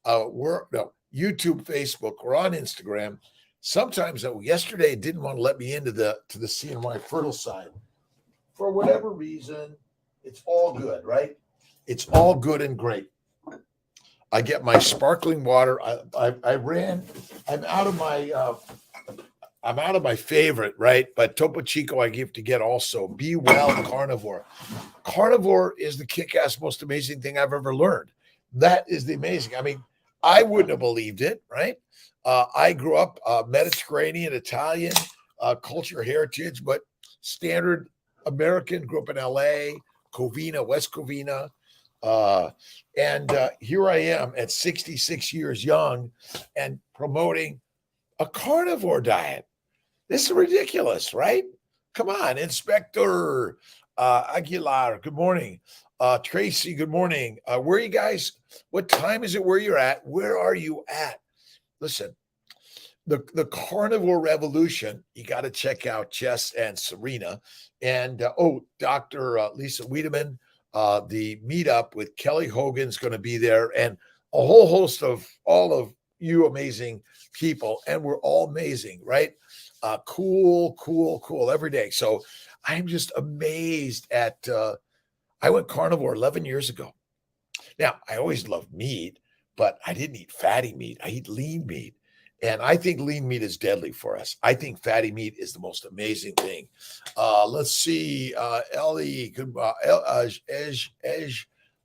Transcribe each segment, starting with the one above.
We're no YouTube, Facebook, we're on Instagram. Sometimes yesterday it didn't want to let me into the CNY fertile side. For whatever reason, it's all good, right? It's all good and great. I get my sparkling water. I ran. I'm out of my favorite, right? But Topo Chico I give to get also. Be Well Carnivore. Carnivore is the kick-ass most amazing thing I've ever learned. That is the amazing. I mean, I wouldn't have believed it, right? I grew up Mediterranean, Italian culture heritage, but standard American. Grew up in LA, Covina, West Covina. And here I am at 66 years young and promoting a carnivore diet. This is ridiculous, right? Come on, Inspector Aguilar, good morning. Tracy, good morning. Where are you guys? What time is it where you're at? Where are you at? Listen, the carnivore revolution, you got to check out Jess and Serena. And, Dr. Lisa Wiedemann, the meetup with Kelly Hogan's going to be there, and a whole host of all of you amazing people. And we're all amazing, right? Cool every day. So I'm just amazed at, I went carnivore 11 years ago. Now, I always loved meat, but I didn't eat fatty meat. I eat lean meat. And I think lean meat is deadly for us. I think fatty meat is the most amazing thing. Let's see. Ellie, good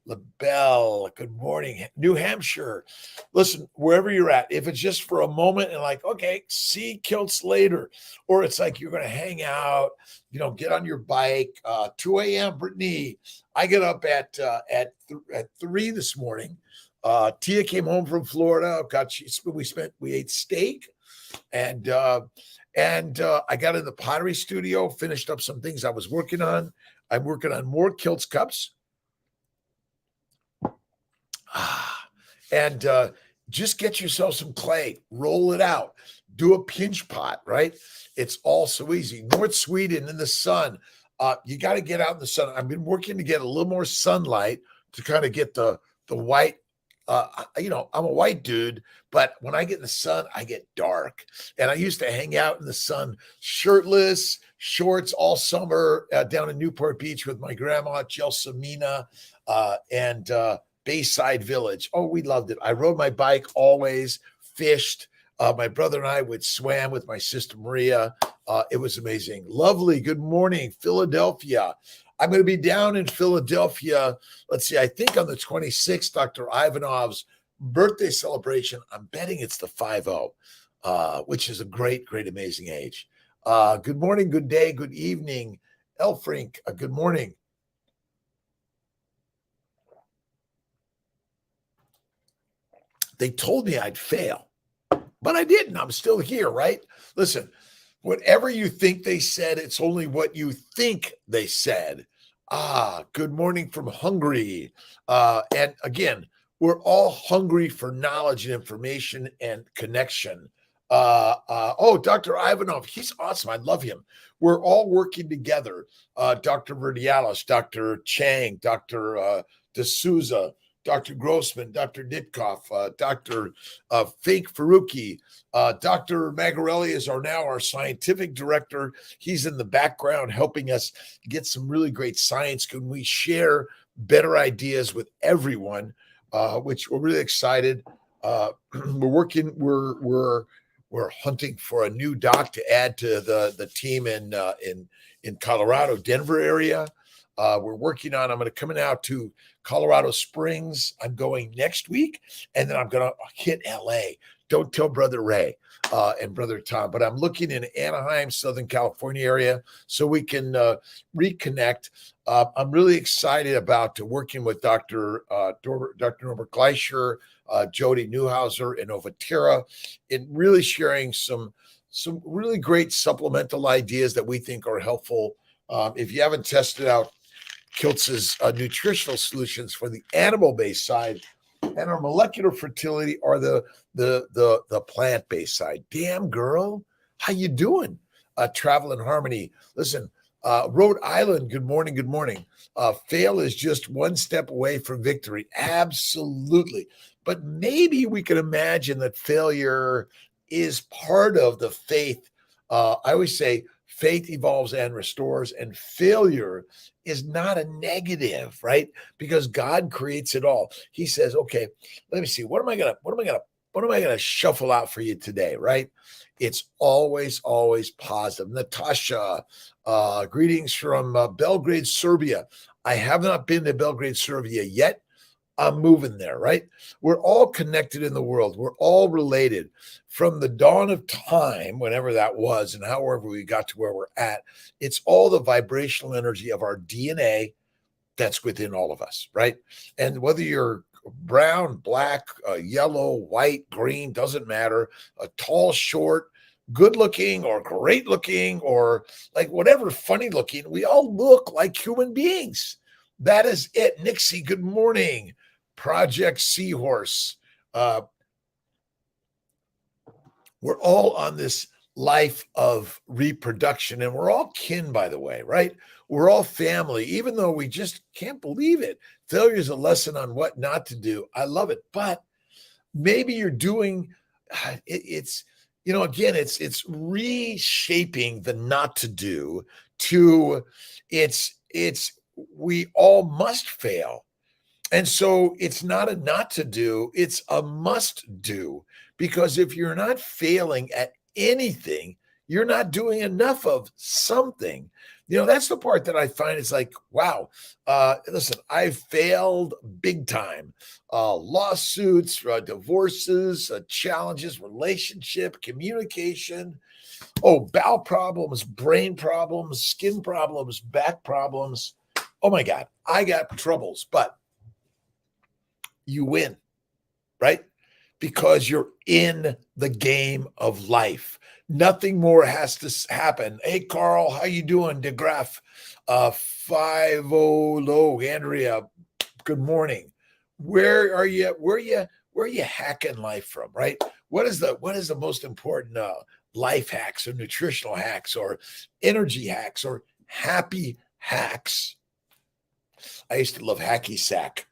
LaBelle, good morning. New Hampshire. Listen, wherever you're at, if it's just for a moment and like, okay, see Kiltz later, or it's like you're going to hang out, get on your bike. 2 a.m. Brittany, I get up at 3 this morning. Tia came home from Florida. We ate steak, and I got in the pottery studio, finished up some things I was working on. I'm working on more Kiltz cups. And just get yourself some clay, roll it out, do a pinch pot, right? It's all so easy. North Sweden in the sun. You got to get out in the sun. I've been working to get a little more sunlight to kind of get the white. I'm a white dude, but when I get in the sun, I get dark. And I used to hang out in the sun, shirtless, shorts all summer down in Newport Beach with my grandma, Gelsamina, and Bayside Village. Oh, we loved it. I rode my bike always, fished. My brother and I would swam with my sister Maria. It was amazing. Lovely. Good morning, Philadelphia. I'm going to be down in Philadelphia. Let's see. I think on the 26th, Dr. Ivanov's birthday celebration. I'm betting it's the 50, which is a great, great, amazing age. Good morning, good day, good evening. Elfrink, good morning. They told me I'd fail, but I didn't. I'm still here, right? Listen, whatever you think they said, it's only what you think they said. Good morning from Hungary. And again, we're all hungry for knowledge and information and connection. Dr. Ivanov, he's awesome. I love him. We're all working together. Dr. Verdialis, Dr. Chang, Dr. D'Souza, Dr. Grossman, Dr. Nitkoff, Dr. Fake Faruqi, Dr. Magarelli is our scientific director. He's in the background helping us get some really great science. Can we share better ideas with everyone, which we're really excited. We're hunting for a new doc to add to the team in Colorado, Denver area. We're working on, I'm going to come out to Colorado Springs. I'm going next week, and then I'm going to hit LA. Don't tell Brother Ray and Brother Tom, but I'm looking in Anaheim, Southern California area, so we can reconnect. I'm really excited about working with Dr. Norbert Gleischer, Jody Newhauser, and Ovatera, in really sharing some really great supplemental ideas that we think are helpful. If you haven't tested out Kiltz's nutritional solutions for the animal-based side, and our molecular fertility are the plant-based side. Damn, girl, how you doing? Travel in Harmony. Listen, Rhode Island, good morning, good morning. Fail is just one step away from victory. Absolutely. but maybe we could imagine that failure is part of the faith. I always say faith evolves and restores, and failure is not a negative, right? Because God creates it all. He says, okay, let me see. What am I gonna shuffle out for you today, right? It's always positive. Natasha, greetings from Belgrade, Serbia. I have not been to Belgrade, Serbia yet. I'm moving there, right? We're all connected in the world. We're all related from the dawn of time, whenever that was, and however we got to where we're at. It's all the vibrational energy of our DNA that's within all of us, right? And whether you're brown, black, yellow, white, green, doesn't matter, a tall, short, good looking, or great looking, or like whatever, funny looking, we all look like human beings. That is it. Nixie, good morning. Project Seahorse. We're all on this life of reproduction, and we're all kin, by the way, right? We're all family, even though we just can't believe it. Failure is a lesson on what not to do. I love it, but maybe you're doing it's again, it's reshaping the not to do to it's we all must fail. And so it's not a not to do, it's a must do. Because if you're not failing at anything, you're not doing enough of something. That's the part that I find is like, wow, listen, I failed big time. Lawsuits, divorces, challenges, relationship, communication. Oh, bowel problems, brain problems, skin problems, back problems. Oh my God, I got troubles, but you win, right? Because you're in the game of life. Nothing more has to happen. Hey, Carl, how you doing? DeGraff, 50 low, Andrea, good morning. Where are you? Where are you hacking life from, right? What is the most important life hacks or nutritional hacks or energy hacks or happy hacks? I used to love hacky sack.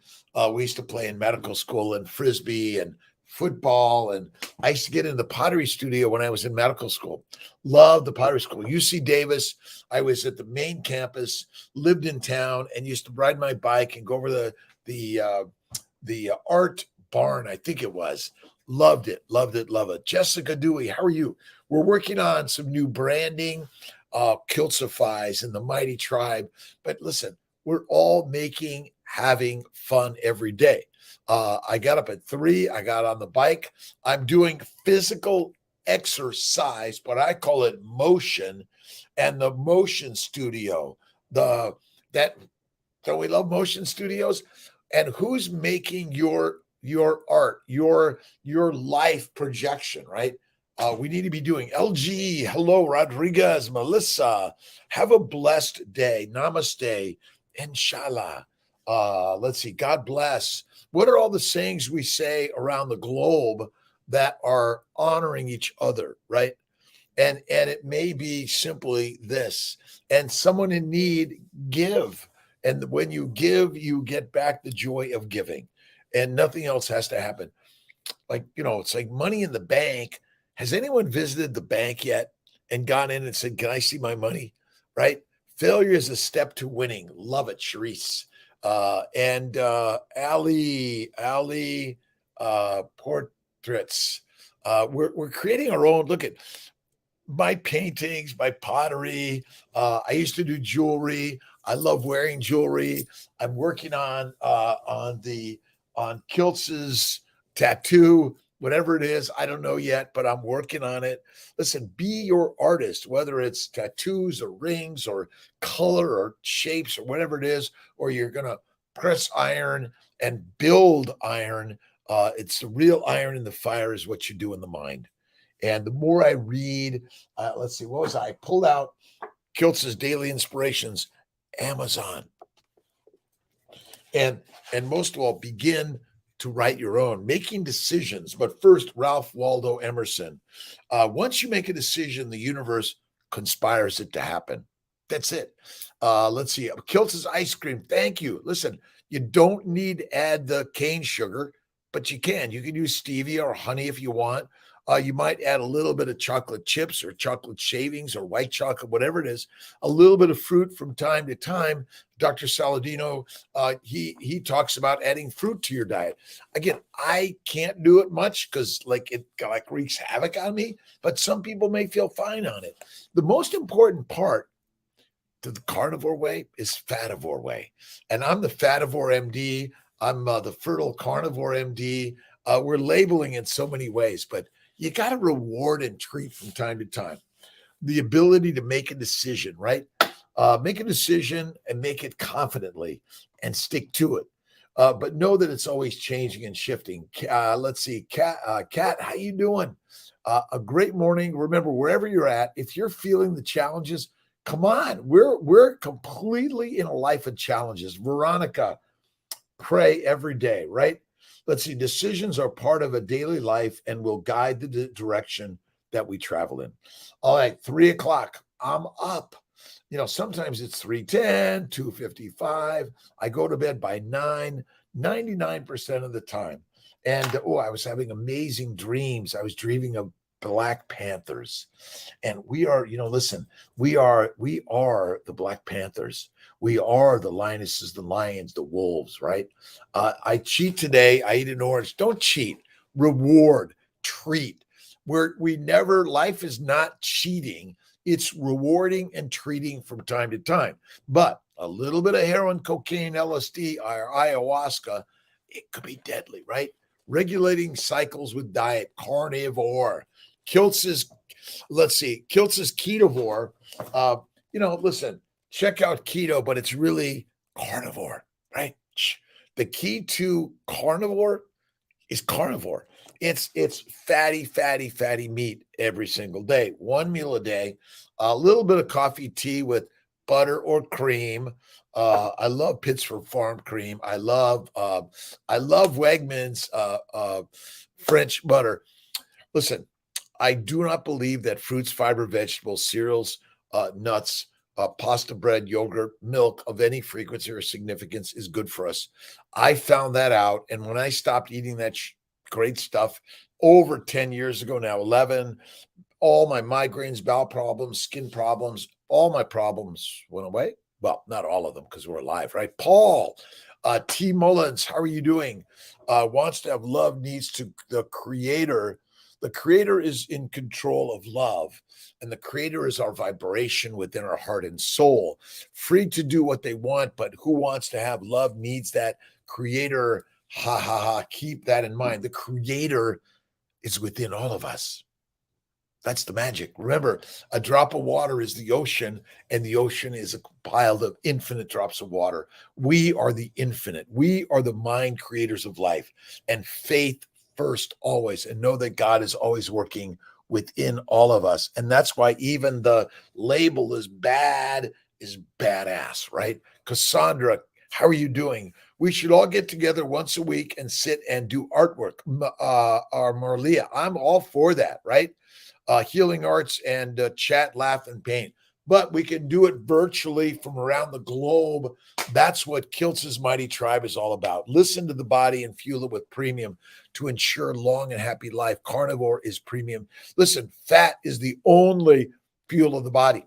We used to play in medical school and frisbee and football. And I used to get in the pottery studio when I was in medical school. Loved the pottery school. UC Davis. I was at the main campus, lived in town, and used to ride my bike and go over the art barn, I think it was. Loved it. Jessica Dewey, how are you? We're working on some new branding, Kiltzifies and the Mighty Tribe. But listen, we're all having fun every day. I got up at 3. I got on the bike. I'm doing physical exercise, but I call it motion. And the motion studio, don't we love motion studios? And who's making your art, your life projection, right? We need to be doing LG. Hello, Rodriguez, Melissa. Have a blessed day. Namaste. Inshallah. Let's see. God bless. What are all the sayings we say around the globe that are honoring each other, right? And it may be simply this. And someone in need, give. And when you give, you get back the joy of giving. And nothing else has to happen. Like, it's like money in the bank. Has anyone visited the bank yet and gone in and said, can I see my money? Right? Failure is a step to winning. Love it, Sharice. And Ali portraits. We're creating our own. Look at my paintings, my pottery. I used to do jewelry. I love wearing jewelry. I'm working on Kiltz's tattoo, whatever it is. I don't know yet, but I'm working on it. Listen, be your artist, whether it's tattoos or rings or color or shapes or whatever it is, or you're going to press iron and build iron. It's the real iron in the fire is what you do in the mind. And the more I read, let's see, what was I pulled out Kiltz's Daily Inspirations, Amazon. And most of all, begin to write your own, making decisions. But first, Ralph Waldo Emerson. Once you make a decision, the universe conspires it to happen. That's it. Let's see. Kiltz's ice cream. Thank you. Listen, you don't need to add the cane sugar. but you can use stevia or honey if you want. You might add a little bit of chocolate chips or chocolate shavings or white chocolate, whatever it is, a little bit of fruit from time to time. Dr. Saladino, he talks about adding fruit to your diet. Again, I can't do it much because it wreaks havoc on me, but some people may feel fine on it. The most important part to the carnivore way is fativore way. And I'm the fativore MD. I'm the fertile carnivore MD. We're labeling in so many ways, but you got to reward and treat from time to time. The ability to make a decision, right? Make a decision and make it confidently and stick to it. But know that it's always changing and shifting. Let's see, Kat, how you doing? A great morning. Remember, wherever you're at, if you're feeling the challenges, come on. We're completely in a life of challenges. Veronica, pray every day, right? Let's see, decisions are part of a daily life and will guide the direction that we travel in. All right, 3:00, I'm up. Sometimes it's 3:10, 2:55. I go to bed by 9, 99% of the time. And I was having amazing dreams. I was dreaming of Black Panthers. And we are, listen, we are the Black Panthers. We are the lionesses, the lions, the wolves, right? I cheat today. I eat an orange. Don't cheat. Reward, treat. Life is not cheating. It's rewarding and treating from time to time. But a little bit of heroin, cocaine, LSD, or ayahuasca, it could be deadly, right? Regulating cycles with diet, carnivore. Kiltz is ketovore. Listen, check out keto, but it's really carnivore, right? The key to carnivore is carnivore. It's fatty meat every single day, one meal a day, a little bit of coffee, tea with butter or cream. I love Pittsburgh Farm cream. I love Wegmans French butter. Listen, I do not believe that fruits, fiber, vegetables, cereals, nuts, pasta, bread, yogurt, milk of any frequency or significance is good for us. I found that out. And when I stopped eating that great stuff over 10 years ago now, 11, all my migraines, bowel problems, skin problems, all my problems went away. Well, not all of them because we're alive, right? Paul, T. Mullins, how are you doing? Wants to have love, needs to the creator. The creator is in control of love, and the creator is our vibration within our heart and soul, free to do what they want. But who wants to have love needs that creator. Keep that in mind. The creator is within all of us. That's the magic. Remember, a drop of water is the ocean, and the ocean is a pile of infinite drops of water. We are the infinite. We are the mind creators of life, and faith first always, and know that God is always working within all of us. And that's why even the label is bad is badass, right? Cassandra, how are you doing? We should all get together once a week and sit and do artwork. Marlia, I'm all for that, right? Healing arts and chat, laugh, and paint. But we can do it virtually from around the globe. That's what Kiltz's Mighty Tribe is all about. Listen to the body and fuel it with premium to ensure long and happy life. Carnivore is premium. Listen, fat is the only fuel of the body.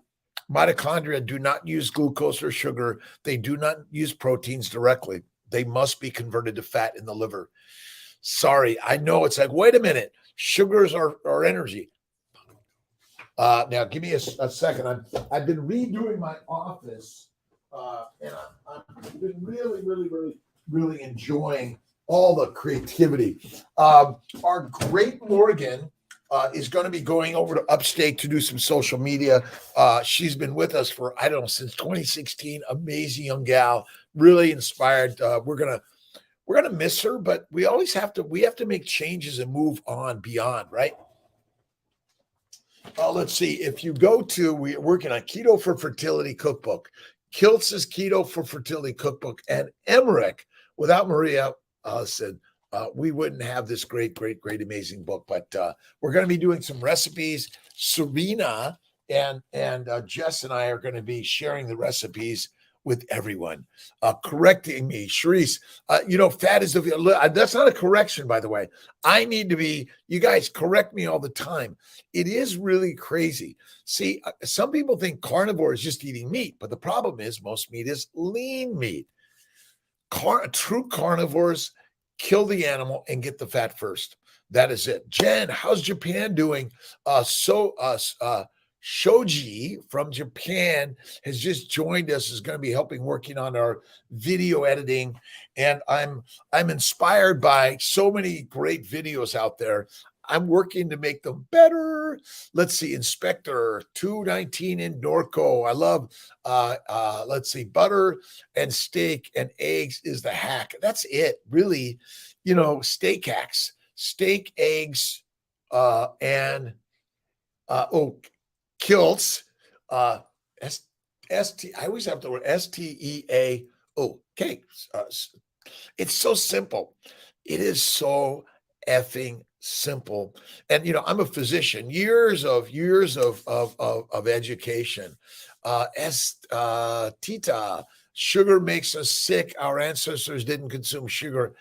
Mitochondria do not use glucose or sugar. They do not use proteins directly. They must be converted to fat in the liver. Sorry, I know it's like, wait a minute. Sugars are energy. Now, give me a second. I've been redoing my office, and I've been really enjoying all the creativity. Our great Morgan is going to be going over to upstate to do some social media. She's been with us for, I don't know, since 2016. Amazing young gal, really inspired. We're gonna miss her, but we have to make changes and move on beyond, right? Let's see. If you go to, we're working on Keto for Fertility Cookbook, Kiltz's Keto for Fertility Cookbook, and Emmerich. Without Maria, said we wouldn't have this great, amazing book. But we're going to be doing some recipes. Serena and Jess and I are going to be sharing the recipes with everyone. Correcting me, Sharice. Fat is that's not a correction, by the way. I need to be, you guys correct me all the time. It is really crazy. See, some people think carnivore is just eating meat, but the problem is most meat is lean meat. True carnivores kill the animal and get the fat first. That is it. Jen, how's Japan doing? Shoji from Japan has just joined us, is going to be helping working on our video editing. And I'm inspired by so many great videos out there. I'm working to make them better. Let's see, Inspector 219 in Norco. I love, let's see, butter and steak and eggs is the hack. That's it, really. Steak hacks, steak, eggs, and Kiltz, S-T, I always have the word S-T-E-A-O, okay. It's so simple. It is so effing simple. And, I'm a physician, years of education. Tita, sugar makes us sick. Our ancestors didn't consume sugar.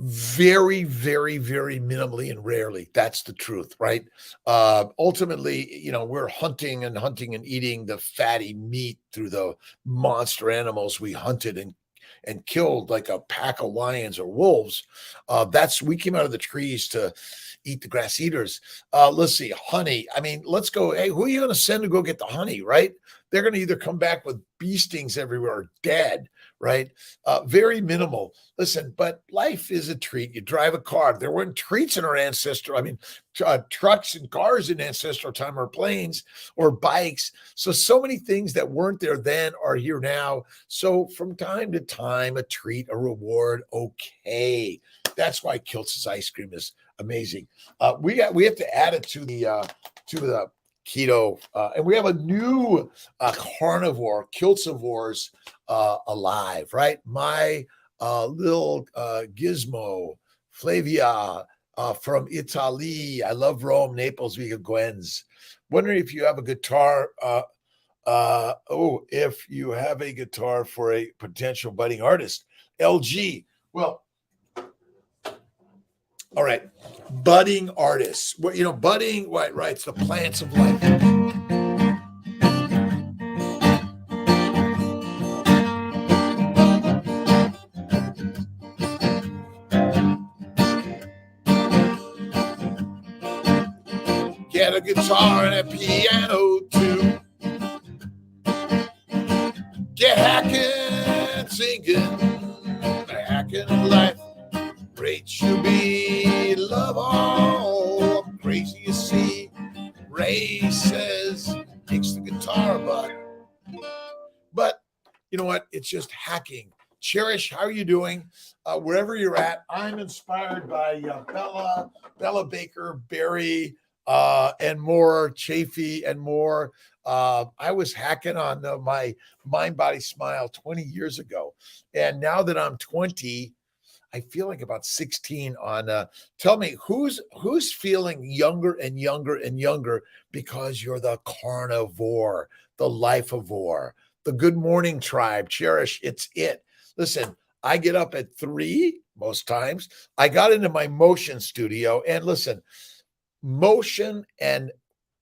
Very, very, very minimally and rarely. That's the truth, right? Ultimately, we're hunting and eating the fatty meat through the monster animals we hunted and killed, like a pack of lions or wolves. We came out of the trees to eat the grass eaters. Let's see, honey. I mean, let's go. Hey, who are you going to send to go get the honey, right? They're going to either come back with bee stings everywhere or dead, right? Very minimal. Listen, but life is a treat. You drive a car. There weren't treats in our ancestral. I mean, trucks and cars in ancestral time, or planes or bikes. So many things that weren't there then are here now. So from time to time, a treat, a reward, okay. That's why Kiltz's ice cream is amazing. We have to add it to the keto, and we have a new carnivore, Kiltzivores, alive, right? My little gizmo, Flavia from Italy. I love Rome, Naples, Viga, Gwens. Wondering if you have a guitar. If you have a guitar for a potential budding artist, LG. Well, all right, budding artists. Well, budding, right? It's the plants of life. Get a guitar and a piano too. Get hacking, singing, hacking life. Great should be love all crazy you see. Ray says takes the guitar, but you know what? It's just hacking. Cherish, how are you doing? Wherever you're at, I'm inspired by Bella Baker, Barry, and more, Chafee, and more. I was hacking on my Mind Body Smile 20 years ago, and now that I'm 20. I feel like about 16 on tell me who's feeling younger and younger and younger because you're the carnivore, the lifeivore, the good morning tribe. Cherish, it's it. Listen, I get up at 3 most times. I got into my motion studio, and listen, motion and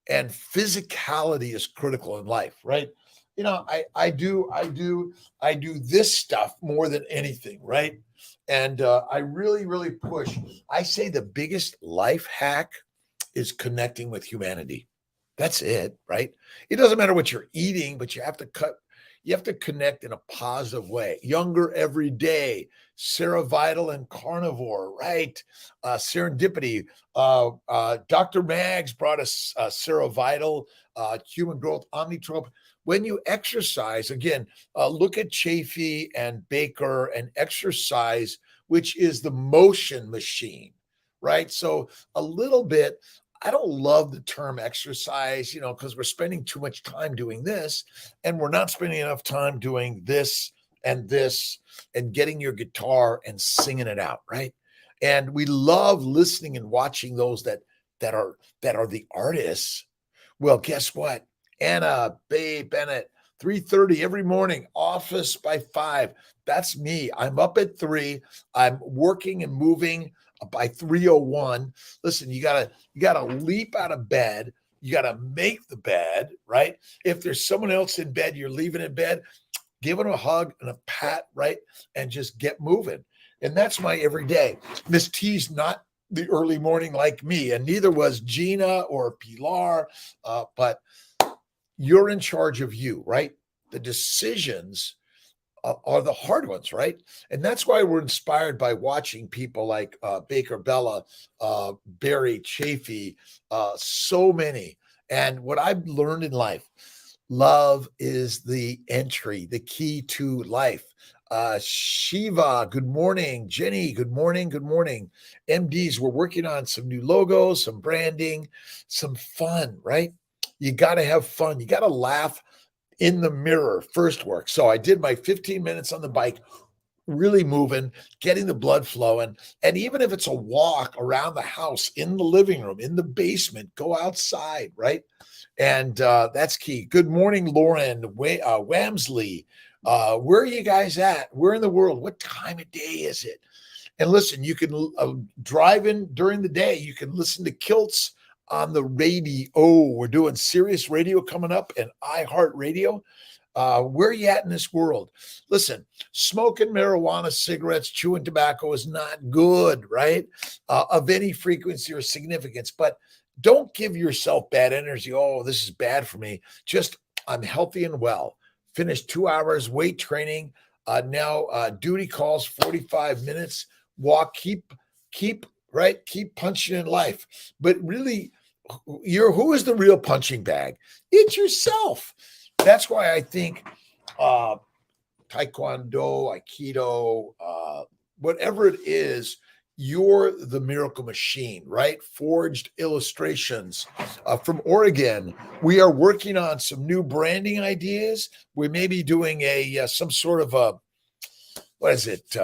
physicality is critical in life, right? I do this stuff more than anything, right? And I really, really push. I say the biggest life hack is connecting with humanity. That's it, right? It doesn't matter what you're eating, but you have to connect in a positive way. Younger every day, Sarah Vital and carnivore, right? Serendipity. Dr. Mags brought us Sarah Vital, human growth, omnitrope. When you exercise, again, look at Chafee and Baker and exercise, which is the motion machine, right? So a little bit, I don't love the term exercise, because we're spending too much time doing this, and we're not spending enough time doing this and getting your guitar and singing it out, right? And we love listening and watching those that are the artists. Well, guess what? Anna Bay Bennett, 3:30 every morning, office by 5. That's me. I'm up at 3. I'm working and moving by 3:01. Listen, you gotta leap out of bed. You gotta make the bed, right? If there's someone else in bed, you're leaving in bed, give them a hug and a pat, right? And just get moving. And that's my everyday. Miss T's not the early morning like me, and neither was Gina or Pilar, but you're in charge of you, right? The decisions are the hard ones, right? And that's why we're inspired by watching people like Baker Bella, Barry Chafee, so many. And what I've learned in life, love is the entry, the key to life. Shiva, good morning. Jenny, good morning. Good morning. MDs, we're working on some new logos, some branding, some fun, right? You got to have fun. You got to laugh in the mirror first work. So I did my 15 minutes on the bike, really moving, getting the blood flowing. And even if it's a walk around the house, in the living room, in the basement, go outside, right? And that's key. Good morning, Lauren Wamsley. Where are you guys at? Where in the world? What time of day is it? And listen, you can drive in during the day. You can listen to Kiltz on the radio. We're doing Sirius Radio coming up and iHeartRadio. Where are you at in this world? Listen, smoking marijuana, cigarettes, chewing tobacco is not good, right? Of any frequency or significance. But don't give yourself bad energy. Oh, this is bad for me. Just, I'm healthy and well. Finished 2 hours weight training. Now duty calls 45 minutes. Walk, keep punching in life. But really, who is the real punching bag? It's yourself. That's why I think Taekwondo, Aikido, whatever it is, you're the miracle machine, right? Forged illustrations from Oregon. We are working on some new branding ideas. We may be doing some sort of a, what is it?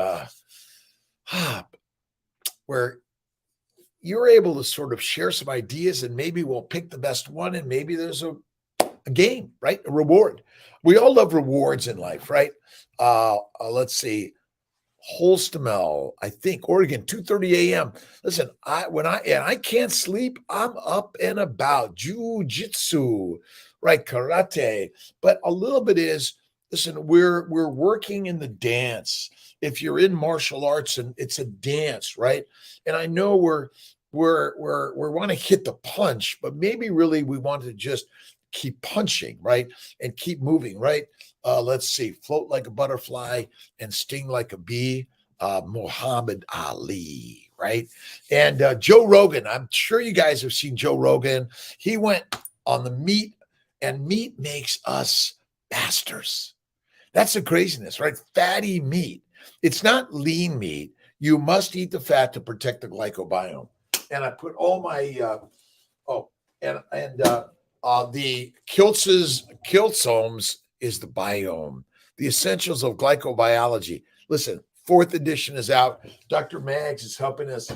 Where you're able to sort of share some ideas, and maybe we'll pick the best one, and maybe there's a game, right? A reward. We all love rewards in life, right? Let's see. Holstamel, I think, Oregon, 2:30 a.m. Listen, I can't sleep, I'm up and about. Jiu-jitsu, right? Karate. But a little bit is, listen, we're working in the dance. If you're in martial arts, and it's a dance, right? And I know we want to hit the punch, but maybe really we want to just keep punching, right? And keep moving, right? Let's see, float like a butterfly and sting like a bee. Muhammad Ali, right? And Joe Rogan, I'm sure you guys have seen Joe Rogan. He went on the meat, and meat makes us masters. That's the craziness, right? Fatty meat. It's not lean meat. You must eat the fat to protect the glycobiome. And I put all my, the Kiltzomes is the biome, the essentials of glycobiology. Listen, 4th edition is out. Dr. Maggs is helping us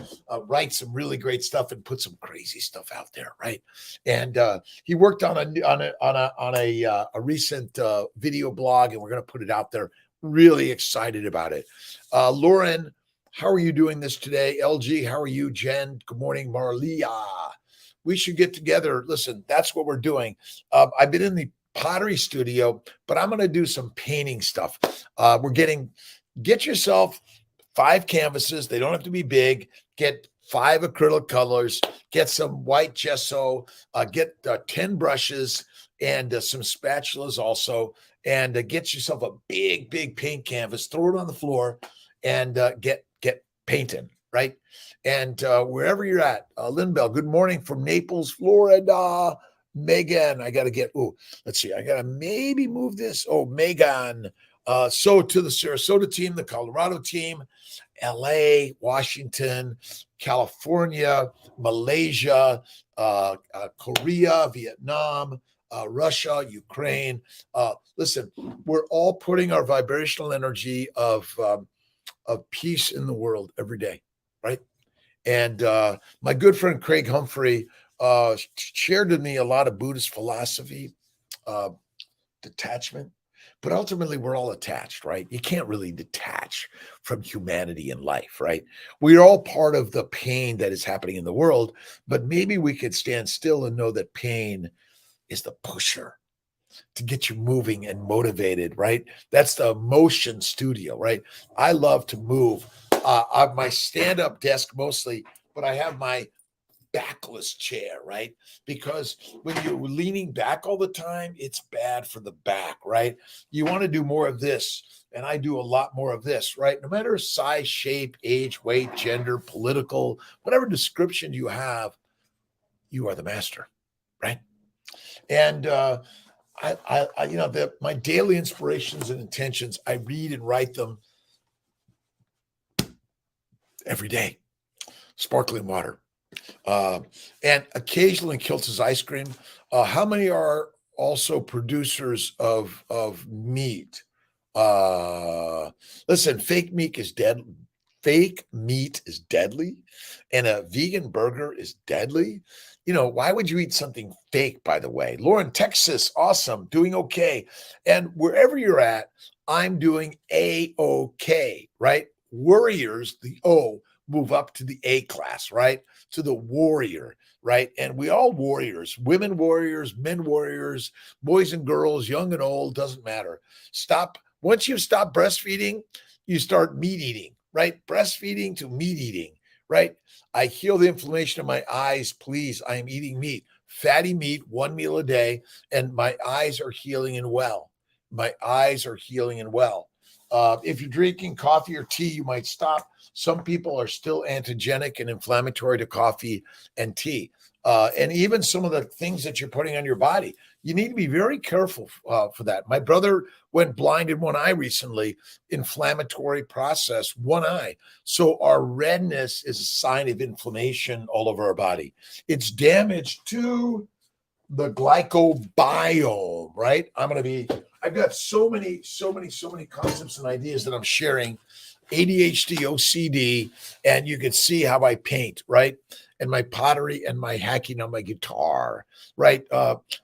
write some really great stuff and put some crazy stuff out there, right? And he worked on a recent video blog, and we're going to put it out there. Really excited about it. Lauren, how are you doing this today? LG, how are you? Jen, good morning. Marlia, we should get together. Listen, that's what we're doing. I've been in the pottery studio, but I'm going to do some painting stuff. Get yourself 5 canvases. They don't have to be big. Get 5 acrylic colors. Get some white gesso. Get 10 brushes and some spatulas also. And get yourself a big paint canvas. Throw it on the floor and get painting, right? And wherever you're at, Lynn Bell, good morning from Naples, Florida. Megan, I got to get, let's see. I got to maybe move this. Megan. So to the Sarasota team, the Colorado team, LA, Washington, California, Malaysia, Korea, Vietnam, Russia, Ukraine. Listen, we're all putting our vibrational energy of peace in the world every day, right? And my good friend Craig Humphrey shared with me a lot of Buddhist philosophy. detachment. But ultimately, we're all attached, right? You can't really detach from humanity and life, right? We're all part of the pain that is happening in the world, but maybe we could stand still and know that pain is the pusher to get you moving and motivated, right? That's the motion studio, right? I love to move. I have my stand-up desk mostly, but I have my backless chair, right? Because when you're leaning back all the time, it's bad for the back, right? You want to do more of this. And I do a lot more of this, right? No matter size, shape, age, weight, gender, political, whatever description you have, you are the master, right? And my daily inspirations and intentions, I read and write them every day. Sparkling water, and occasionally Kiltz's ice cream. How many are also producers of meat? Listen, fake meat is dead. Fake meat is deadly, and a vegan burger is deadly. Why would you eat something fake, by the way? Lauren, Texas, awesome, doing okay. And wherever you're at, I'm doing A-OK, right? Warriors, the O, move up to the A class, right? To the warrior, right? And we all warriors, women warriors, men warriors, boys and girls, young and old, doesn't matter. Once you stop breastfeeding, you start meat eating, right? Breastfeeding to meat eating, right? I heal the inflammation of my eyes, please. I am eating meat, fatty meat, 1 meal a day, and my eyes are healing and well. My eyes are healing and well. If you're drinking coffee or tea, you might stop. Some people are still antigenic and inflammatory to coffee and tea. And even some of the things that you're putting on your body, you need to be very careful for that. My brother went blind in one eye recently, inflammatory process, one eye. So our redness is a sign of inflammation all over our body. It's damage to the glycobiome, right? I've got so many concepts and ideas that I'm sharing. ADHD, OCD, and you can see how I paint, right? And my pottery and my hacking on my guitar, right?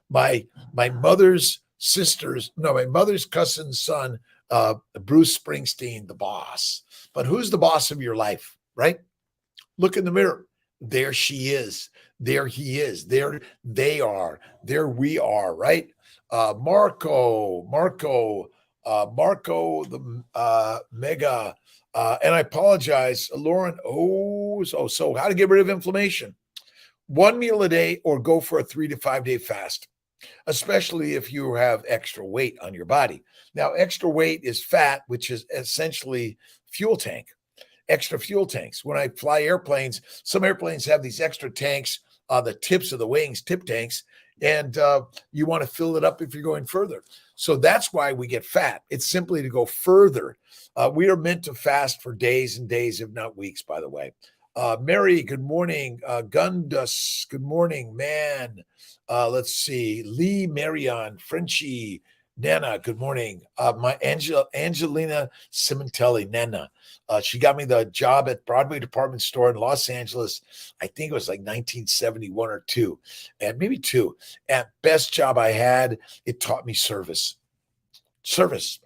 My mother's cousin's son, Bruce Springsteen, the boss. But who's the boss of your life, right? Look in the mirror. There she is. There he is. There they are. There we are, right? Marco, the mega. And I apologize, Lauren. So how to get rid of inflammation? 1 meal a day or go for a 3 to 5 day fast, especially if you have extra weight on your body. Now, extra weight is fat, which is essentially fuel tank. Extra fuel tanks. When I fly airplanes, some airplanes have these extra tanks on the tips of the wings, tip tanks, and you want to fill it up if you're going further. So that's why we get fat. It's simply to go further. We are meant to fast for days and days, if not weeks, by the way. Mary, good morning. Gundus, good morning, man. Let's see. Lee Marion, Frenchie, Nana, good morning. My Angelina Cimentelli, Nana. She got me the job at Broadway department store in Los Angeles. I think it was like 1971 or two, and maybe two. And best job I had, it taught me service.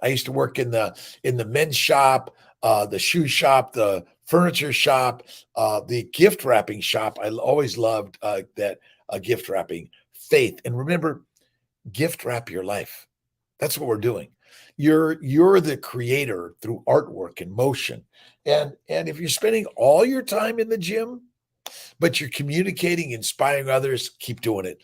I used to work in the men's shop, the shoe shop, the furniture shop, the gift wrapping shop. I always loved that gift wrapping. Faith, and remember, gift wrap your life. That's what we're doing. You're the creator through artwork and motion. And if you're spending all your time in the gym, but you're communicating, inspiring others, keep doing it.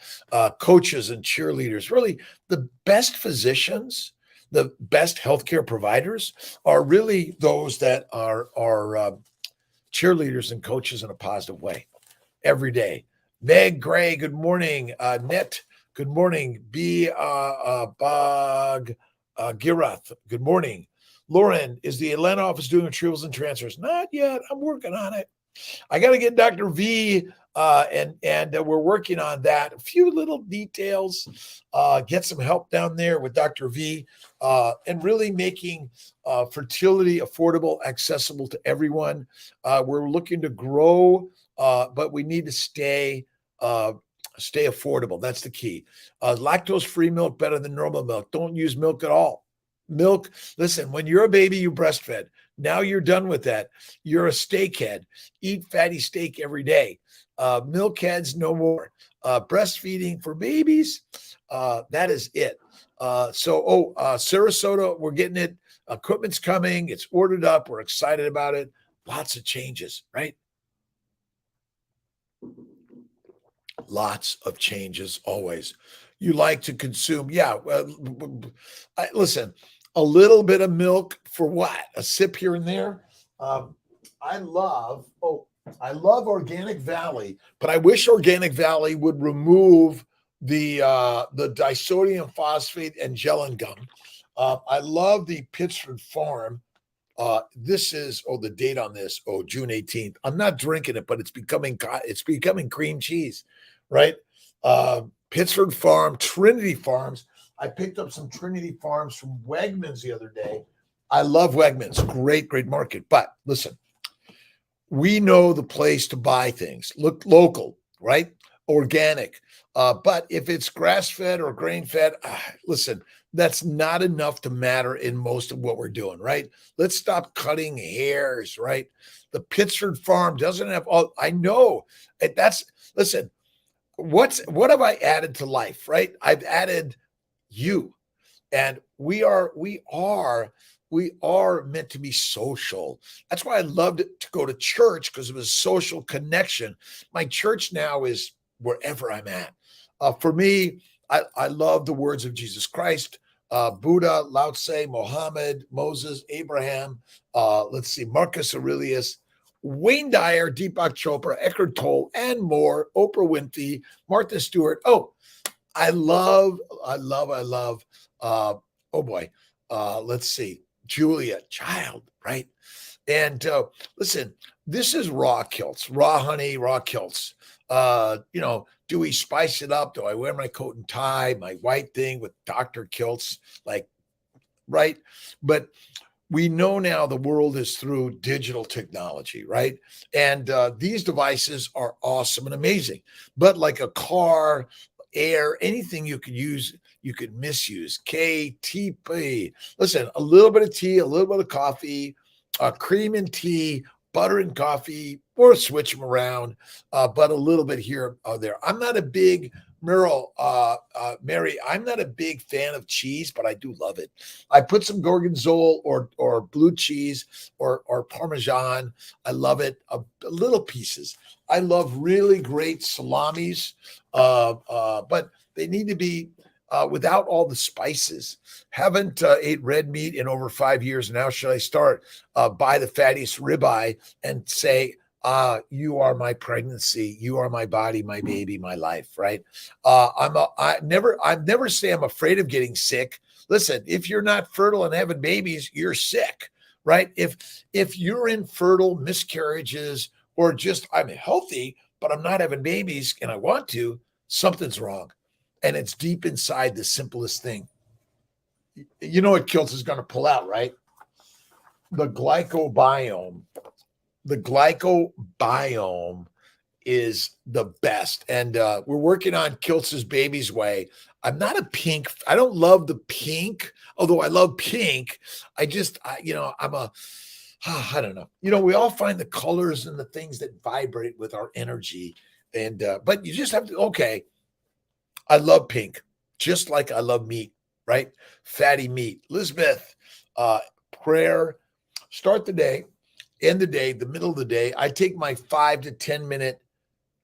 Coaches and cheerleaders, really the best physicians, the best healthcare providers are really those that are cheerleaders and coaches in a positive way every day. Meg Gray, good morning. Net, good morning. Bog Girath, good morning. Lauren, is the Atlanta office doing retrievals and transfers? Not yet. I'm working on it. I got to get Dr. V, and we're working on that. A few little details. Get some help down there with Dr. V, and really making fertility affordable, accessible to everyone. We're looking to grow, but we need to stay Stay affordable. That's the key. Lactose-free milk better than normal milk. Don't use milk at all. Milk, listen, when you're a baby, you breastfed. Now you're done with that. You're a steak head. Eat fatty steak every day. Milk heads, no more. Breastfeeding for babies, that is it. Sarasota, we're getting it. Equipment's coming. It's ordered up. We're excited about it. Lots of changes, right? Lots of changes always. You like to consume, yeah. Listen, a little bit of milk for what? A sip here and there. I love Organic Valley, but I wish Organic Valley would remove the disodium phosphate and gellan gum. I love the Pittsford Farm. This is the date on this. June 18th. I'm not drinking it, but it's becoming cream cheese, right? Pittsford Farm, Trinity Farms. I picked up some Trinity Farms from Wegmans the other day. I love Wegmans. Great market. But listen, we know the place to buy things. Look local, right? Organic. But if it's grass-fed or grain-fed, listen, that's not enough to matter in most of what we're doing, right? Let's stop cutting hairs, right? The Pittsford Farm doesn't have all. I know listen, what have I added to life, right? I've added you, and we are meant to be social. That's why I loved to go to church, because it was social connection. My church now is wherever I'm at. For me, I love the words of Jesus Christ, Buddha, Lao Tse, Mohammed, Moses, Abraham, Marcus Aurelius, Wayne Dyer, Deepak Chopra, Eckhart Tolle, and more, Oprah Winfrey, Martha Stewart. I love, Julia Child, right? And listen, this is raw Kiltz, raw honey, raw Kiltz. Do we spice it up? Do I wear my coat and tie, my white thing with Dr. Kiltz? Right? But we know now the world is through digital technology, right? And these devices are awesome and amazing. But like a car, air, anything you could use, you could misuse. KTP. Listen, a little bit of tea, a little bit of coffee, cream and tea, butter and coffee, or switch them around, but a little bit here or there. I'm not a big Mary, I'm not a big fan of cheese, but I do love it. I put some gorgonzola or blue cheese or Parmesan. I love it. Little pieces. I love really great salamis, but they need to be without all the spices. Haven't ate red meat in over 5 years. Now should I start buy the fattiest ribeye and say, you are my pregnancy, you are my body, my baby, my life, right? I never say I'm afraid of getting sick. Listen, if you're not fertile and having babies, you're sick, right? If you're infertile, miscarriages, or just I'm healthy, but I'm not having babies and I want to, something's wrong. And it's deep inside the simplest thing. You know what Kiltz is going to pull out, right? The glycobiome. The glycobiome is the best. And we're working on Kiltz's Baby's Way. I don't love the pink, although I love pink. I don't know. We all find the colors and the things that vibrate with our energy. And, but you just have to, I love pink, just like I love meat, right? Fatty meat. Elizabeth, prayer, start the day, end the day, the middle of the day. I take my 5 to 10 minute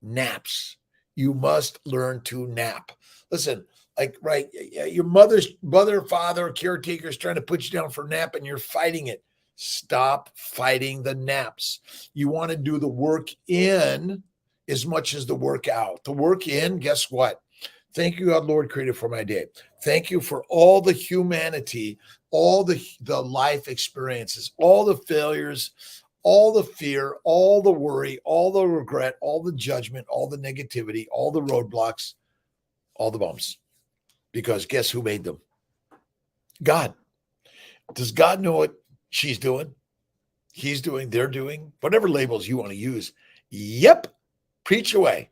naps. You must learn to nap. Listen, your mother, father, caretaker is trying to put you down for a nap and you're fighting it. Stop fighting the naps. You want to do the work in as much as the work out. The work in, guess what? Thank you, God, Lord, Creator, for my day. Thank you for all the humanity, all the life experiences, all the failures, all the fear, all the worry, all the regret, all the judgment, all the negativity, all the roadblocks, all the bumps. Because guess who made them? God. Does God know what she's doing? He's doing, they're doing, whatever labels you want to use. Yep. Preach away.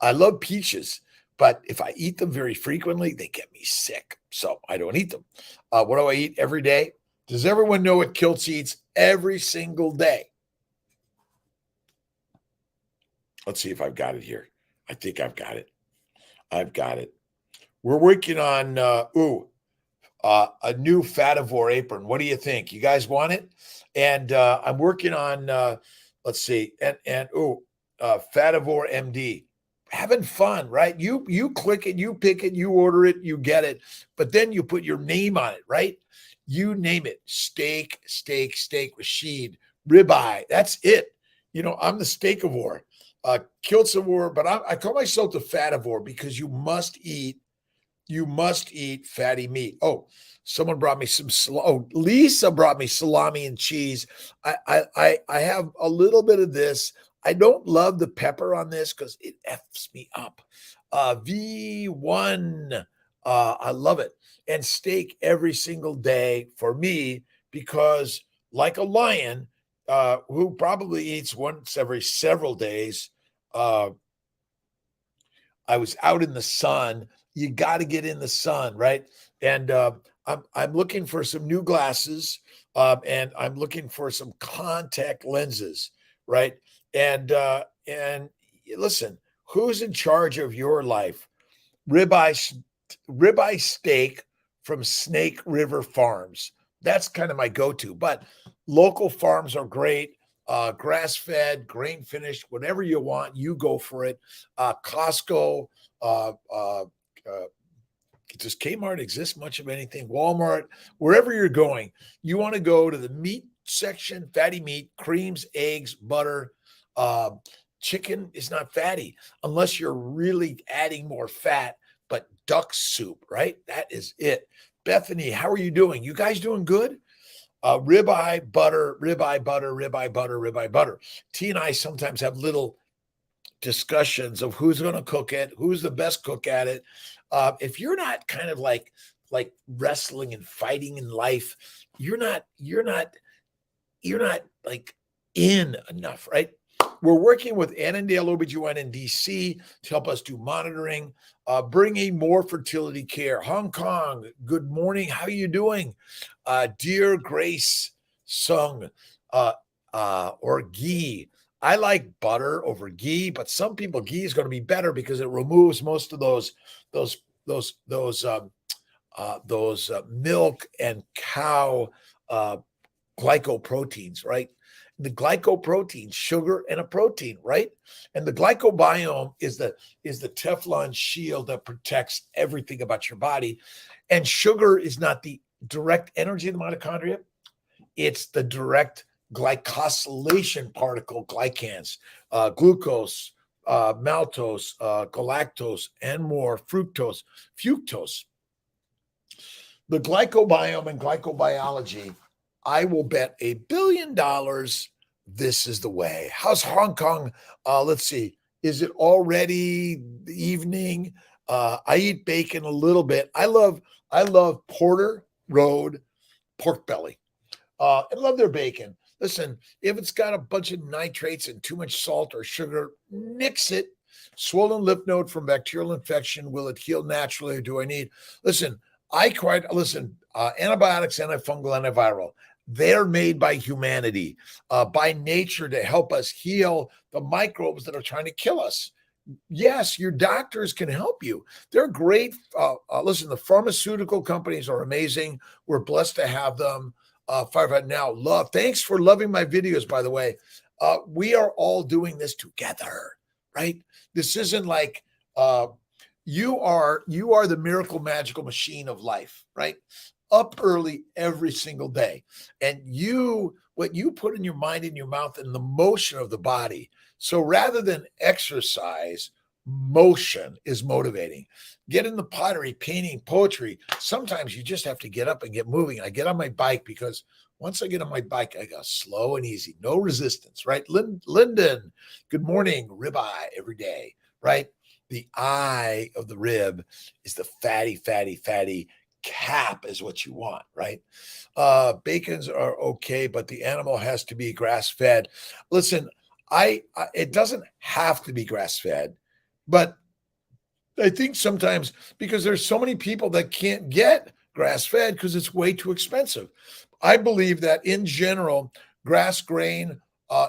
I love peaches. But if I eat them very frequently, they get me sick. So I don't eat them. What do I eat every day? Does everyone know what Kiltz eats every single day? Let's see if I've got it here. I think I've got it. I've got it. We're working on a new Fativore apron. What do you think? You guys want it? And I'm working on let's see, and Fativore MD. Having fun, right? You click it, you pick it, you order it, you get it, but then you put your name on it, right? You name it: steak, machine, ribeye. That's it. I'm the steakivore, Kiltzivore, but I call myself the Fativore because you must eat fatty meat. Oh, someone brought me some. Lisa brought me salami and cheese. I have a little bit of this. I don't love the pepper on this because it f's me up. V1, I love it. And steak every single day for me because, like a lion, who probably eats once every several days, I was out in the sun. You got to get in the sun, right? And I'm looking for some new glasses, and I'm looking for some contact lenses, right? And listen, who's in charge of your life? Ribeye steak from Snake River Farms. That's kind of my go-to. But local farms are great. Grass-fed, grain finished, whatever you want, you go for it. Costco, does Kmart exist much of anything? Walmart, wherever you're going, you want to go to the meat section, fatty meat, creams, eggs, butter. Chicken is not fatty unless you're really adding more fat, but duck soup, right? That is it. Bethany, how are you doing? You guys doing good? Ribeye butter, ribeye butter, ribeye butter, ribeye butter. T and I sometimes have little discussions of who's going to cook it, who's the best cook at it. If you're not kind of like wrestling and fighting in life, you're not like in enough, right? We're working with Annandale OBGYN in DC to help us do monitoring, bringing more fertility care. Hong Kong, good morning. How are you doing? Dear Grace Sung, or ghee. I like butter over ghee, but some people ghee is going to be better because it removes most of those milk and cow glycoproteins, right? The glycoprotein, sugar and a protein, right? And the glycobiome is the Teflon shield that protects everything about your body. And sugar is not the direct energy of the mitochondria. It's the direct glycosylation particle, glycans, glucose, maltose, galactose, and more, fructose. The glycobiome and glycobiology, I will bet $1 billion this is the way. How's Hong Kong? Let's see. Is it already the evening? I eat bacon a little bit. I love Porter Road pork belly. I love their bacon. Listen, if it's got a bunch of nitrates and too much salt or sugar, nix it. Swollen lymph node from bacterial infection, will it heal naturally or do I need? Listen, antibiotics, antifungal, antiviral, they're made by humanity, by nature to help us heal the microbes that are trying to kill us. Yes, your doctors can help you. They're great. Listen, the pharmaceutical companies are amazing. We're blessed to have them. Firefight Now, love. Thanks for loving my videos, by the way. We are all doing this together, right? This isn't like you are the miracle magical machine of life, right? Up early every single day. And what you put in your mind, in your mouth, and the motion of the body. So rather than exercise, motion is motivating. Get in the pottery, painting, poetry. Sometimes you just have to get up and get moving. I get on my bike because once I get on my bike, I go slow and easy, no resistance, right? Lyndon, good morning. Ribeye every day, right? The eye of the rib is the fatty cap is what you want, right? Bacons are okay, but the animal has to be grass-fed. Listen, it doesn't have to be grass-fed, but I think sometimes because there's so many people that can't get grass fed because it's way too expensive. I believe that in general, grass grain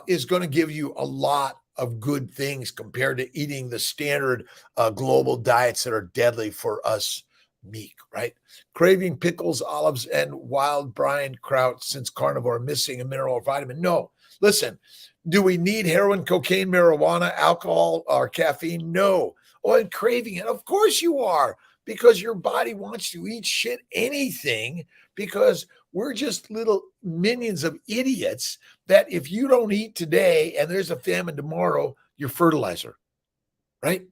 is going to give you a lot of good things compared to eating the standard global diets that are deadly for us meek, right? Craving pickles, olives, and wild brine kraut since carnivore, missing a mineral or vitamin. No, listen, do we need heroin, cocaine, marijuana, alcohol, or caffeine? No. Oh, and craving it. Of course you are, because your body wants to eat shit, anything, because we're just little minions of idiots that if you don't eat today and there's a famine tomorrow, you're fertilizer, right?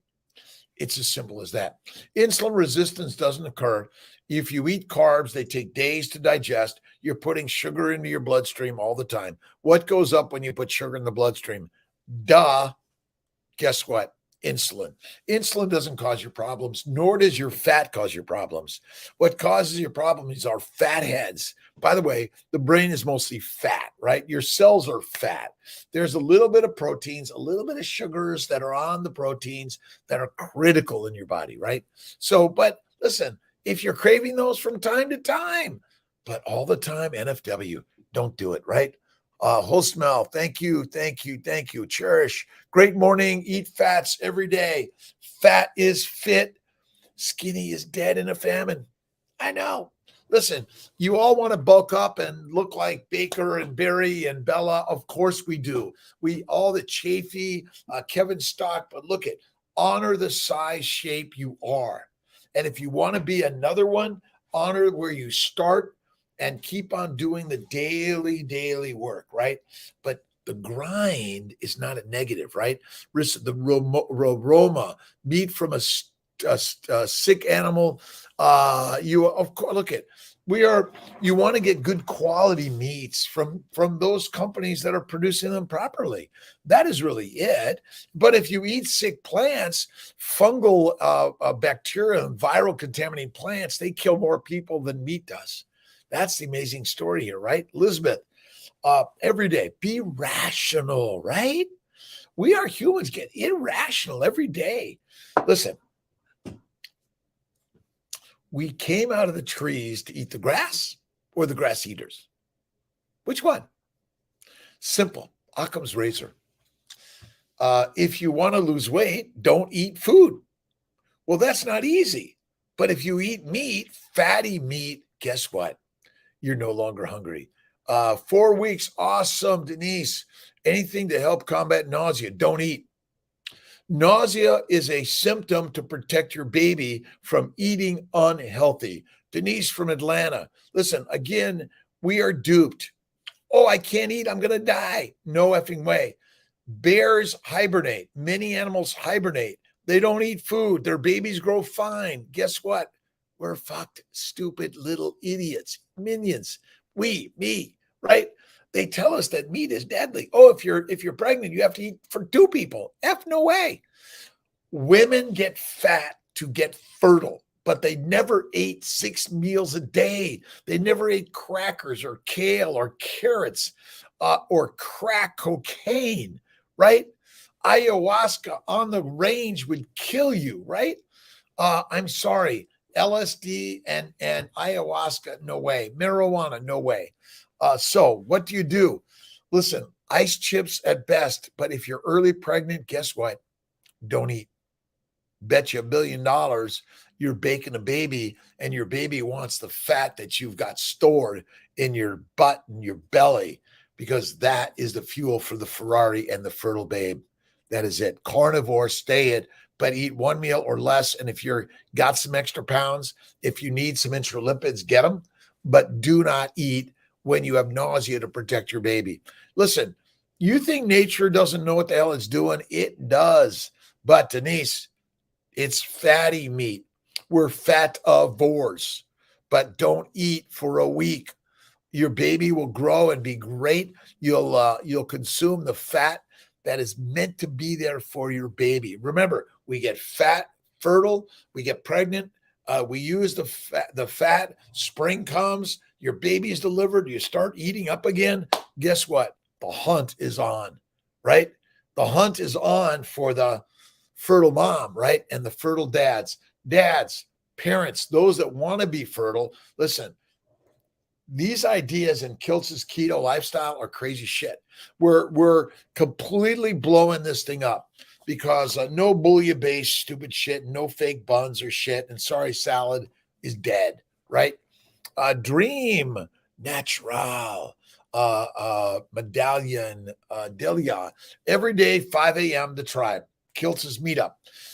It's as simple as that. Insulin resistance doesn't occur. If you eat carbs, they take days to digest. You're putting sugar into your bloodstream all the time. What goes up when you put sugar in the bloodstream? Duh. Guess what? Insulin. Insulin doesn't cause your problems, nor does your fat cause your problems. What causes your problems are fat heads. By the way, the brain is mostly fat, right? Your cells are fat. There's a little bit of proteins, a little bit of sugars that are on the proteins that are critical in your body, right? So, but listen, if you're craving those from time to time, but all the time, NFW, don't do it, right? Whole smell. Thank you. Thank you. Thank you. Cherish. Great morning. Eat fats every day. Fat is fit. Skinny is dead in a famine. I know. Listen, you all want to bulk up and look like Baker and Barry and Bella. Of course we do. We all the Chafee, Kevin Stock, but look at honor the size shape you are. And if you want to be another one, honor where you start and keep on doing the daily work, right? But the grind is not a negative, right? The aroma, meat from a sick animal. You of course look at you want to get good quality meats from those companies that are producing them properly. That is really it. But if you eat sick plants, fungal bacteria and viral contaminating plants, they kill more people than meat does. That's the amazing story here, right? Elizabeth, every day, be rational, right? We are humans get irrational every day. Listen, we came out of the trees to eat the grass or the grass eaters. Which one? Simple. Occam's razor. If you want to lose weight, don't eat food. Well, that's not easy. But if you eat meat, fatty meat, guess what? You're no longer hungry. 4 weeks. Awesome, Denise. Anything to help combat nausea, don't eat. Nausea is a symptom to protect your baby from eating unhealthy. Denise from Atlanta. Listen, again, we are duped. Oh, I can't eat. I'm going to die. No effing way. Bears hibernate. Many animals hibernate. They don't eat food. Their babies grow fine. Guess what? We're fucked, stupid little idiots, minions. Me, right? They tell us that meat is deadly. Oh, if you're pregnant, you have to eat for 2 people. No way. Women get fat to get fertile, but they never ate 6 meals a day. They never ate crackers or kale or carrots or crack cocaine, right? Ayahuasca on the range would kill you, right? I'm sorry. LSD and ayahuasca, no way. Marijuana, no way. So what do? Listen, ice chips at best, but if you're early pregnant, guess what? Don't eat. Bet you $1 billion you're baking a baby and your baby wants the fat that you've got stored in your butt and your belly, because that is the fuel for the Ferrari and the fertile babe. That is it. Carnivore, stay it, but eat 1 meal or less. And if you're got some extra pounds, if you need some intralipids, get them, but do not eat when you have nausea to protect your baby. Listen, you think nature doesn't know what the hell it's doing? It does. But Denise, it's fatty meat. We're fativores, but don't eat for a week. Your baby will grow and be great. You'll consume the fat that is meant to be there for your baby. Remember, we get fat, fertile, we get pregnant, we use the fat, spring comes, your baby is delivered, you start eating up again. Guess what? The hunt is on, right? The hunt is on for the fertile mom, right? And the fertile dads, parents, those that want to be fertile. Listen, these ideas in Kiltz's keto lifestyle are crazy shit. We're completely blowing this thing up because no bouillon-based stupid shit, no fake buns or shit, and sorry, salad is dead, right? Dream Natural, Medallion, Delia, every day, 5 a.m., the tribe, Kiltz's meetup.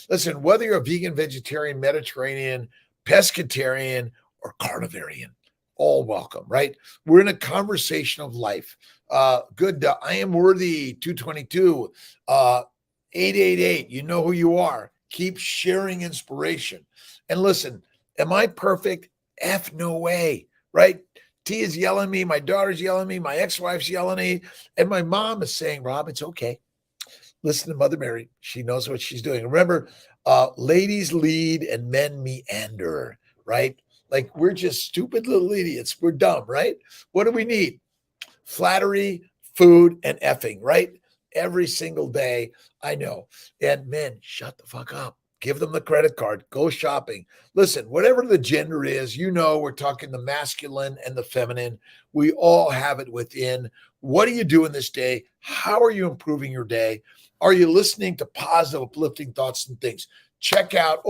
Listen, whether you're a vegan, vegetarian, Mediterranean, pescatarian, or carnivarian, all welcome, right? We're in a conversation of life. Good. I am worthy 222, 888. You know who you are. Keep sharing inspiration. And listen, am I perfect? F no way, right? T is yelling at me. My daughter's yelling at me. My ex-wife's yelling at me. And my mom is saying, Rob, it's okay. Listen to Mother Mary. She knows what she's doing. Remember, ladies lead and men meander, right? Like we're just stupid little idiots. We're dumb, right? What do we need? Flattery, food, and effing, right? Every single day. I know. And men, shut the fuck up. Give them the credit card. Go shopping. Listen, whatever the gender is, we're talking the masculine and the feminine. We all have it within. What are you doing this day? How are you improving your day? Are you listening to positive, uplifting thoughts and things? Check out,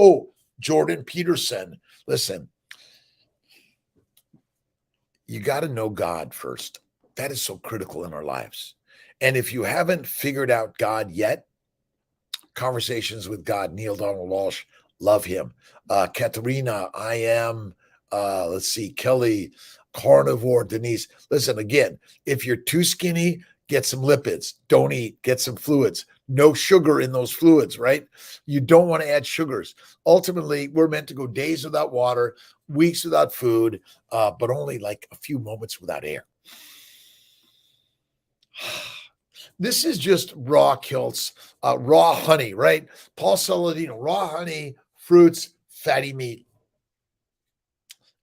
Jordan Peterson. Listen, you got to know God first. That is so critical in our lives. And if you haven't figured out God yet, Conversations with God, Neil Donald Walsh, love him. Katerina, I am, Kelly, Carnivore, Denise. Listen, again, if you're too skinny, get some lipids. Don't eat, get some fluids. No sugar in those fluids, right? You don't want to add sugars. Ultimately, we're meant to go days without water, weeks without food, but only like a few moments without air. This is just raw Kiltz, raw honey, right? Paul Saladino, raw honey, fruits, fatty meat,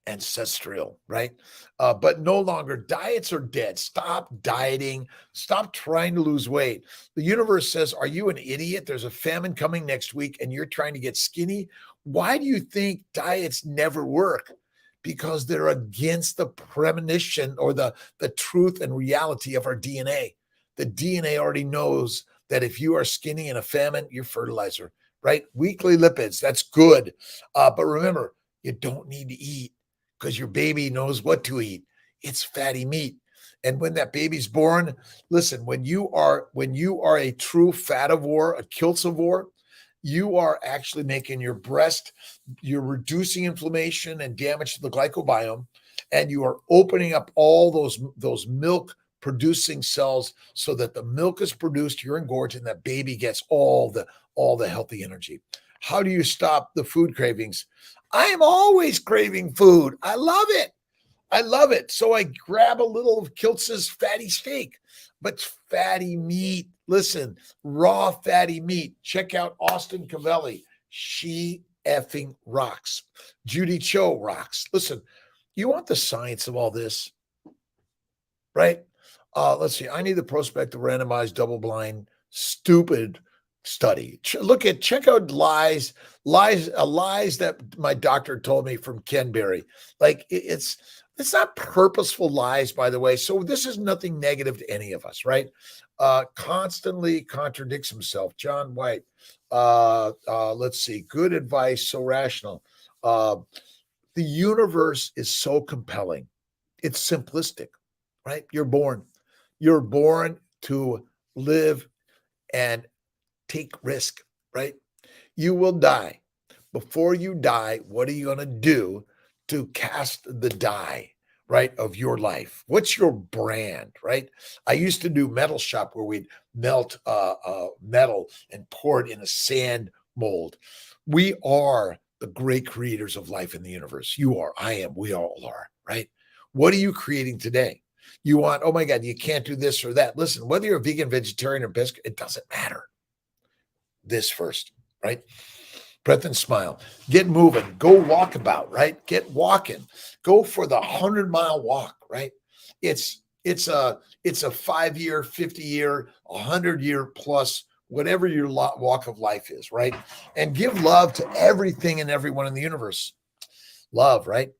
ancestral, right? But no longer. Diets are dead. Stop dieting. Stop trying to lose weight. The universe says, are you an idiot? There's a famine coming next week and you're trying to get skinny. Why do you think diets never work? Because they're against the premonition or the truth and reality of our DNA. The DNA already knows that if you are skinny in a famine, you're fertilizer, right? Weekly lipids, that's good. But remember, you don't need to eat because your baby knows what to eat. It's fatty meat. And when that baby's born, listen, when you are a true fativore, a kiltzivore, you are actually making your breast, you're reducing inflammation and damage to the glycobiome, and you are opening up all those milk producing cells so that the milk is produced, you're engorged, and that baby gets all the healthy energy. How do you stop the food cravings? I am always craving food. I love it. I love it. So I grab a little of Kiltz's fatty steak, but fatty meat. Listen, raw fatty meat. Check out Austin Cavelli. She effing rocks. Judy Cho rocks. Listen, you want the science of all this, right? Let's see. I need the prospective randomized double-blind stupid study. Check out lies that my doctor told me from Ken Berry. Like it's not purposeful lies, by the way. So this is nothing negative to any of us, right? Constantly contradicts himself. John White. Let's see. Good advice. So rational. The universe is so compelling. It's simplistic, right? You're born to live and take risk, right? You will die. Before you die, what are you going to do to cast the die, right, of your life? What's your brand, right? I used to do metal shop where we'd melt metal and pour it in a sand mold. We are the great creators of life in the universe. You are, I am, we all are, right? What are you creating today? You want, oh my God, you can't do this or that. Listen, whether you're a vegan, vegetarian, or pescatarian, it doesn't matter. This first, right? Breath and smile. Get moving. Go walkabout, right? Get walking. Go for the 100-mile walk, right? It's a 5-year, 50-year, 100-year plus whatever your walk of life is, right? And give love to everything and everyone in the universe. Love, right?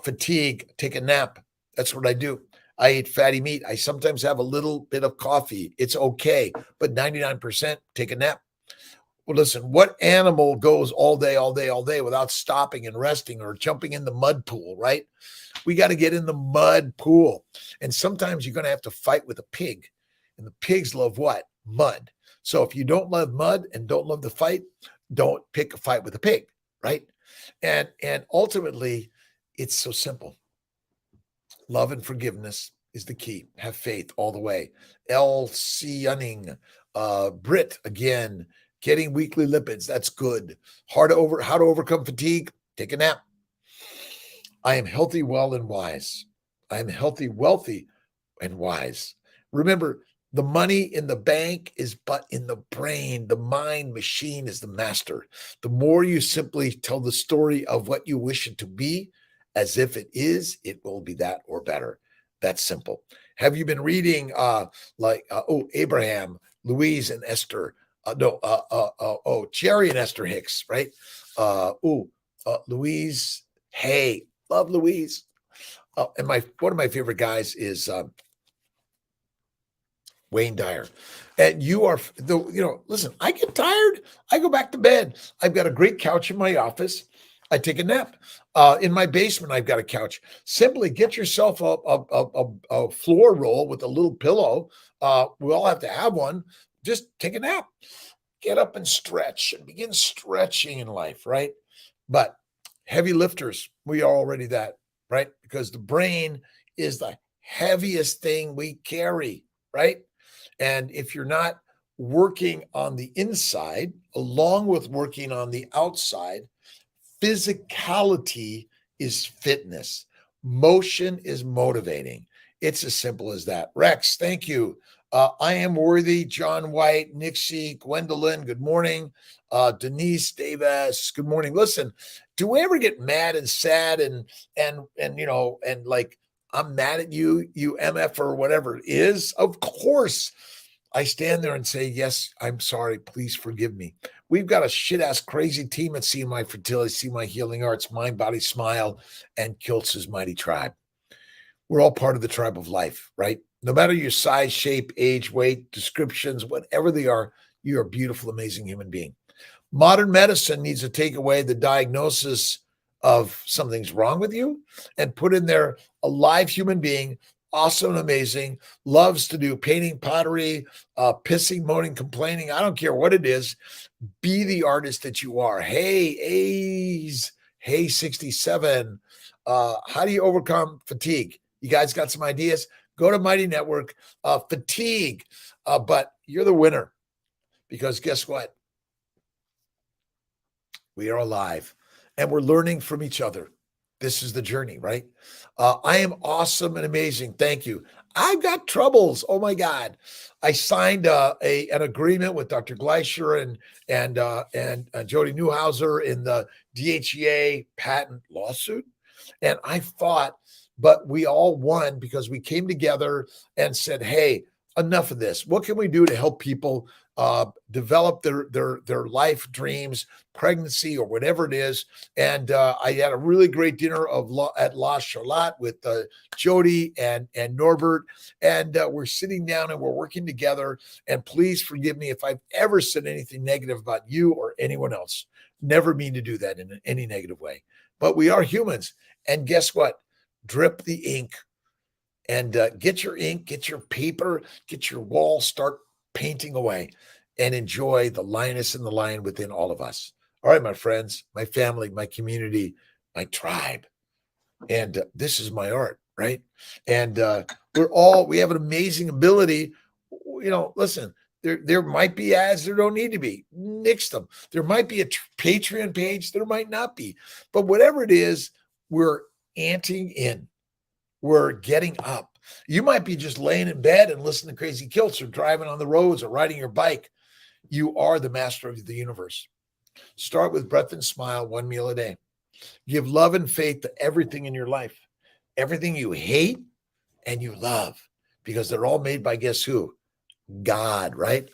Fatigue, take a nap. That's what I do. I eat fatty meat. I sometimes have a little bit of coffee. It's okay, but 99% take a nap. Well, listen, what animal goes all day, all day, all day without stopping and resting or jumping in the mud pool, right? We got to get in the mud pool. And sometimes you're going to have to fight with a pig. And the pigs love what? Mud. So if you don't love mud and don't love the fight, don't pick a fight with a pig, right? And ultimately, it's so simple. Love and forgiveness is the key. Have faith all the way. L.C. Yunning, Brit again, getting weekly lipids. That's good. How to overcome fatigue? Take a nap. I am healthy, well, and wise. I am healthy, wealthy, and wise. Remember, the money in the bank is but in the brain. The mind machine is the master. The more you simply tell the story of what you wish it to be, as if it is, it will be that or better. That's simple. Have you been reading Abraham, Louise, and Esther? Jerry and Esther Hicks, right? Louise. Hey, love Louise. And one of my favorite guys is Wayne Dyer. And listen, I get tired. I go back to bed. I've got a great couch in my office. I take a nap. In my basement, I've got a couch. Simply get yourself a floor roll with a little pillow. We all have to have one. Just take a nap. Get up and stretch and begin stretching in life, right? But heavy lifters, we are already that, right? Because the brain is the heaviest thing we carry, right? And if you're not working on the inside, along with working on the outside, physicality is fitness. Motion is motivating. It's as simple as that. Rex, thank you. I am worthy. John White, Nixie, Gwendolyn, good morning. Denise Davis, good morning. Listen, do we ever get mad and sad and like, I'm mad at you, you MF or whatever it is? Of course. I stand there and say, yes, I'm sorry. Please forgive me. We've got a shit-ass crazy team at See My Fertility, See My Healing Arts, Mind, Body, Smile, and Kiltz's Mighty Tribe. We're all part of the tribe of life, right? No matter your size, shape, age, weight, descriptions, whatever they are, you're a beautiful, amazing human being. Modern medicine needs to take away the diagnosis of something's wrong with you and put in there a live human being, awesome, amazing, loves to do painting, pottery, pissing, moaning, complaining. I don't care what it is. Be the artist that you are. Hey, A's. Hey, 67. How do you overcome fatigue? You guys got some ideas? Go to Mighty Network. Fatigue. But you're the winner because guess what? We are alive and we're learning from each other. This is the journey, right? I am awesome and amazing. Thank you. I've got troubles. Oh my God. I signed an agreement with Dr. Gleicher and Jody Newhouser in the DHEA patent lawsuit. And I fought, but we all won because we came together and said, hey, enough of this. What can we do to help people develop their life dreams, pregnancy, or whatever it is? And I had a really great dinner at La Charlotte with Jody and Norbert, and we're sitting down and we're working together. And please forgive me if I've ever said anything negative about you or anyone else. Never mean to do that in any negative way. But we are humans, and guess what? Drip the ink. And get your ink, get your paper, get your wall, start painting away and enjoy the lioness and the lion within all of us. All right, my friends, my family, my community, my tribe. And this is my art, right? And we have an amazing ability. Listen, there might be ads, there don't need to be. Nix them. There might be a Patreon page, there might not be. But whatever it is, we're anting in. We're getting up. You might be just laying in bed and listening to Crazy Kiltz or driving on the roads or riding your bike. You are the master of the universe. Start with breath and smile, one meal a day. Give love and faith to everything in your life. Everything you hate and you love, because they're all made by guess who? God, right?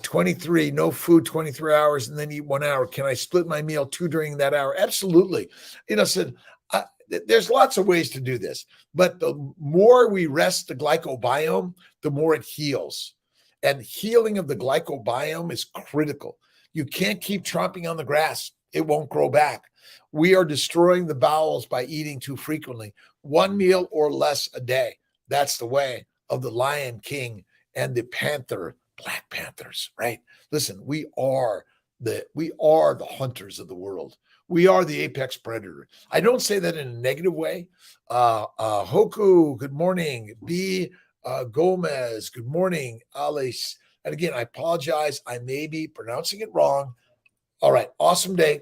23, no food 23 hours and then eat 1 hour. Can I split my meal 2 during that hour? Absolutely. Said, there's lots of ways to do this, but the more we rest the glycobiome, the more it heals. And healing of the glycobiome is critical. You can't keep tromping on the grass. It won't grow back. We are destroying the bowels by eating too frequently. 1 meal or less a day. That's the way of the Lion King and the Panther, Black Panthers, right? Listen, we are the hunters of the world. We are the apex predator. I don't say that in a negative way. Hoku, good morning. B. Gomez, good morning. Alice, and again, I apologize. I may be pronouncing it wrong. All right, awesome day.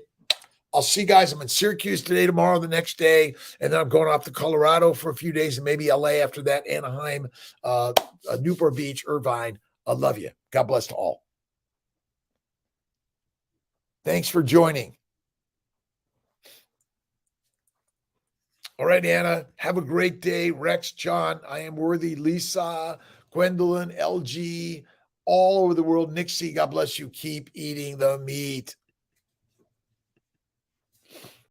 I'll see you guys. I'm in Syracuse today, tomorrow, the next day, and then I'm going off to Colorado for a few days and maybe LA after that, Anaheim, Newport Beach, Irvine. I love you. God bless to all. Thanks for joining. All right, Anna, have a great day. Rex, John, I am worthy. Lisa, Gwendolyn, LG, all over the world. Nixie, God bless you. Keep eating the meat.